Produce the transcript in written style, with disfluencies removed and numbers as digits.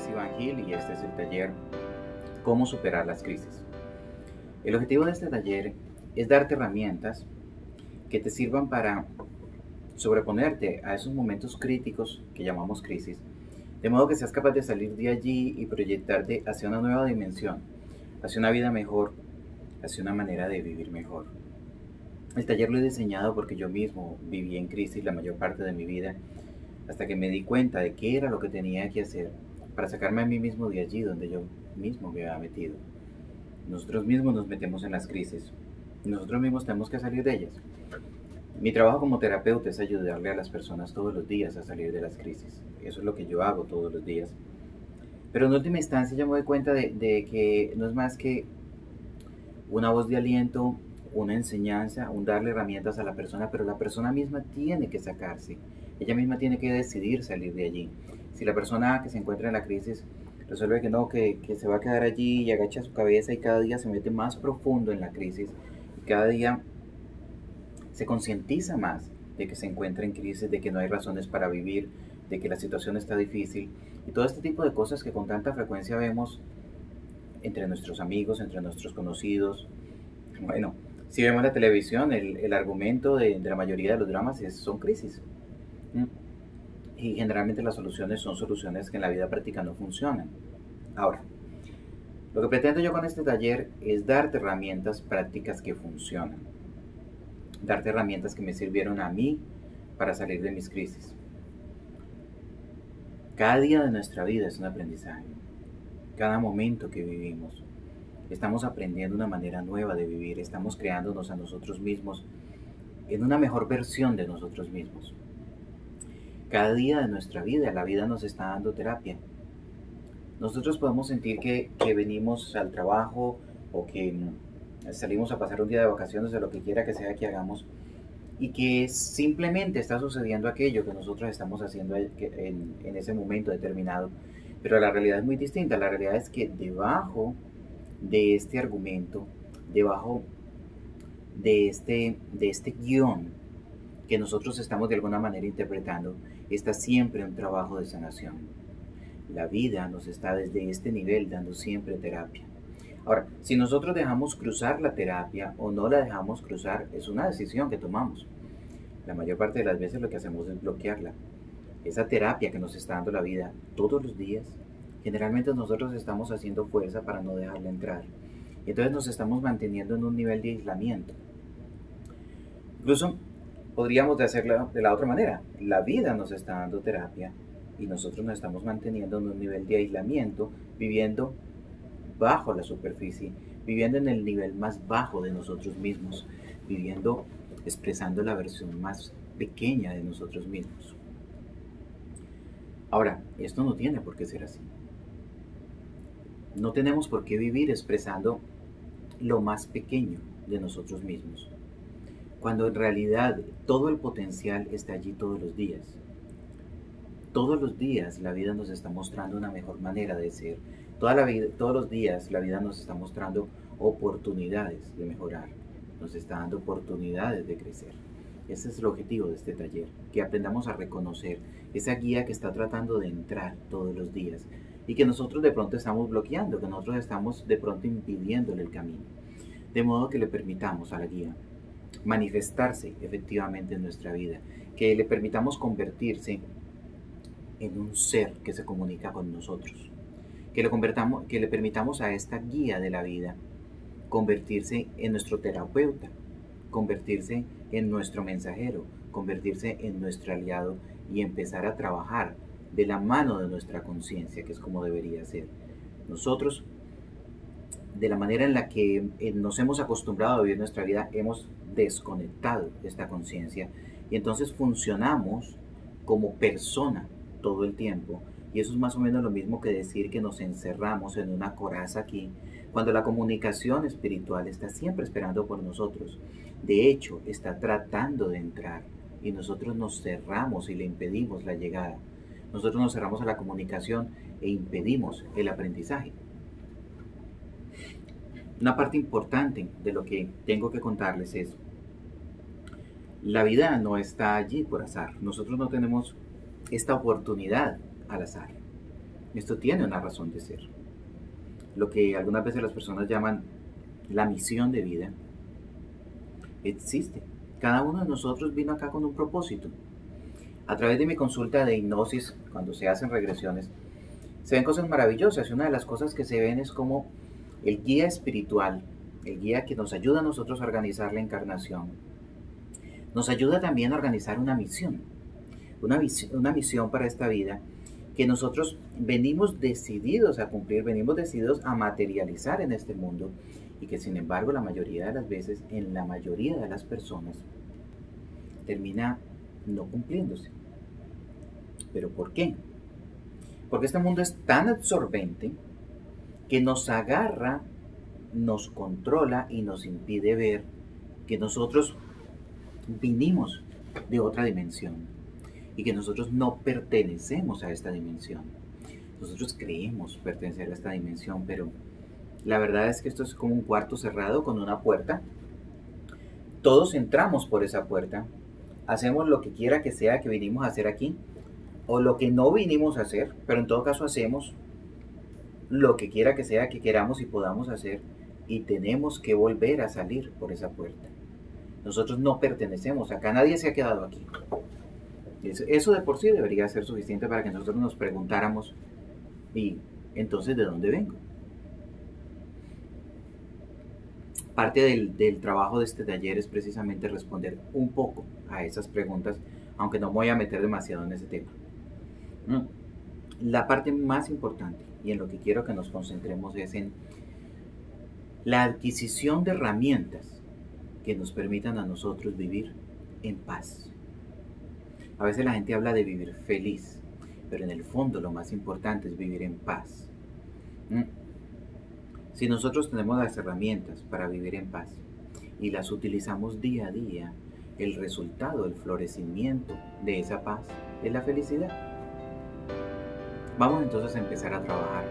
es Iván Gil y este es el taller Cómo superar las crisis. El objetivo de este taller es darte herramientas que te sirvan para sobreponerte a esos momentos críticos que llamamos crisis, de modo que seas capaz de salir de allí y proyectarte hacia una nueva dimensión, hacia una vida mejor, hacia una manera de vivir mejor. El taller lo he diseñado porque yo mismo viví en crisis la mayor parte de mi vida, hasta que me di cuenta de qué era lo que tenía que hacer para sacarme a mí mismo de allí donde yo mismo me había metido. Nosotros mismos nos metemos en las crisis, nosotros mismos tenemos que salir de ellas. Mi trabajo como terapeuta es ayudarle a las personas todos los días a salir de las crisis. Eso es lo que yo hago todos los días. Pero en última instancia yo me doy cuenta de que no es más que una voz de aliento, una enseñanza, un darle herramientas a la persona, pero la persona misma tiene que sacarse. Ella misma tiene que decidir salir de allí. Si la persona que se encuentra en la crisis resuelve que no, que se va a quedar allí y agacha su cabeza y cada día se mete más profundo en la crisis y cada día se concientiza más de que se encuentra en crisis, de que no hay razones para vivir, de que la situación está difícil y todo este tipo de cosas que con tanta frecuencia vemos entre nuestros amigos, entre nuestros conocidos. Bueno, si vemos la televisión, el argumento de la mayoría de los dramas son crisis. Y generalmente las soluciones son soluciones que en la vida práctica no funcionan. Ahora, lo que pretendo yo con este taller es darte herramientas prácticas que funcionan. Darte herramientas que me sirvieron a mí para salir de mis crisis. Cada día de nuestra vida es un aprendizaje. Cada momento que vivimos, estamos aprendiendo una manera nueva de vivir. Estamos creándonos a nosotros mismos en una mejor versión de nosotros mismos. Cada día de nuestra vida, la vida nos está dando terapia. Nosotros podemos sentir que venimos al trabajo o que salimos a pasar un día de vacaciones o lo que quiera que sea que hagamos y que simplemente está sucediendo aquello que nosotros estamos haciendo en ese momento determinado. Pero la realidad es muy distinta. La realidad es que debajo de este argumento, debajo de este guión que nosotros estamos de alguna manera interpretando, está siempre un trabajo de sanación. La vida nos está desde este nivel dando siempre terapia. Ahora, si nosotros dejamos cruzar la terapia o no la dejamos cruzar, es una decisión que tomamos. La mayor parte de las veces lo que hacemos es bloquearla. Esa terapia que nos está dando la vida todos los días, generalmente nosotros estamos haciendo fuerza para no dejarla entrar. Entonces nos estamos manteniendo en un nivel de aislamiento. Incluso podríamos hacerlo de la otra manera. La vida nos está dando terapia y nosotros nos estamos manteniendo en un nivel de aislamiento, viviendo bajo la superficie, viviendo en el nivel más bajo de nosotros mismos, viviendo, expresando la versión más pequeña de nosotros mismos. Ahora, esto no tiene por qué ser así. No tenemos por qué vivir expresando lo más pequeño de nosotros mismos, cuando en realidad todo el potencial está allí todos los días. Todos los días la vida nos está mostrando una mejor manera de ser. Todos los días la vida nos está mostrando oportunidades de mejorar. Nos está dando oportunidades de crecer. Ese es el objetivo de este taller, que aprendamos a reconocer esa guía que está tratando de entrar todos los días y que nosotros de pronto estamos bloqueando, que nosotros estamos de pronto impidiéndole el camino. De modo que le permitamos a la guía manifestarse efectivamente en nuestra vida, que le permitamos convertirse en un ser que se comunica con nosotros, que le permitamos a esta guía de la vida convertirse en nuestro terapeuta, convertirse en nuestro mensajero, convertirse en nuestro aliado y empezar a trabajar de la mano de nuestra conciencia, que es como debería ser. Nosotros, de la manera en la que nos hemos acostumbrado a vivir nuestra vida, hemos desconectado esta conciencia y entonces funcionamos como persona todo el tiempo. Y eso es más o menos lo mismo que decir que nos encerramos en una coraza aquí, cuando la comunicación espiritual está siempre esperando por nosotros. De hecho, está tratando de entrar y nosotros nos cerramos y le impedimos la llegada. Nosotros nos cerramos a la comunicación e impedimos el aprendizaje. Una parte importante de lo que tengo que contarles es, la vida no está allí por azar. Nosotros no tenemos esta oportunidad al azar. Esto tiene una razón de ser. Lo que algunas veces las personas llaman la misión de vida existe. Cada uno de nosotros vino acá con un propósito. A través de mi consulta de hipnosis, cuando se hacen regresiones, se ven cosas maravillosas y una de las cosas que se ven es como el guía espiritual, el guía que nos ayuda a nosotros a organizar la encarnación, nos ayuda también a organizar una misión para esta vida que nosotros venimos decididos a cumplir, venimos decididos a materializar en este mundo y que sin embargo la mayoría de las veces, en la mayoría de las personas, termina no cumpliéndose. ¿Pero por qué? Porque este mundo es tan absorbente que nos agarra, nos controla y nos impide ver que nosotros vinimos de otra dimensión y que nosotros no pertenecemos a esta dimensión. Nosotros creemos pertenecer a esta dimensión, pero la verdad es que esto es como un cuarto cerrado con una puerta. Todos entramos por esa puerta, hacemos lo que quiera que sea que vinimos a hacer aquí, o lo que no vinimos a hacer, pero en todo caso hacemos lo que quiera que sea que queramos y podamos hacer, y tenemos que volver a salir por esa puerta. Nosotros no pertenecemos acá, nadie se ha quedado aquí. Eso de por sí debería ser suficiente para que nosotros nos preguntáramos, ¿y entonces de dónde vengo? Parte del trabajo de este taller es precisamente responder un poco a esas preguntas, aunque no me voy a meter demasiado en ese tema. La parte más importante y en lo que quiero que nos concentremos es en la adquisición de herramientas que nos permitan a nosotros vivir en paz. A veces la gente habla de vivir feliz, pero en el fondo lo más importante es vivir en paz. Si nosotros tenemos las herramientas para vivir en paz y las utilizamos día a día, el resultado, el florecimiento de esa paz es la felicidad. Vamos entonces a empezar a trabajar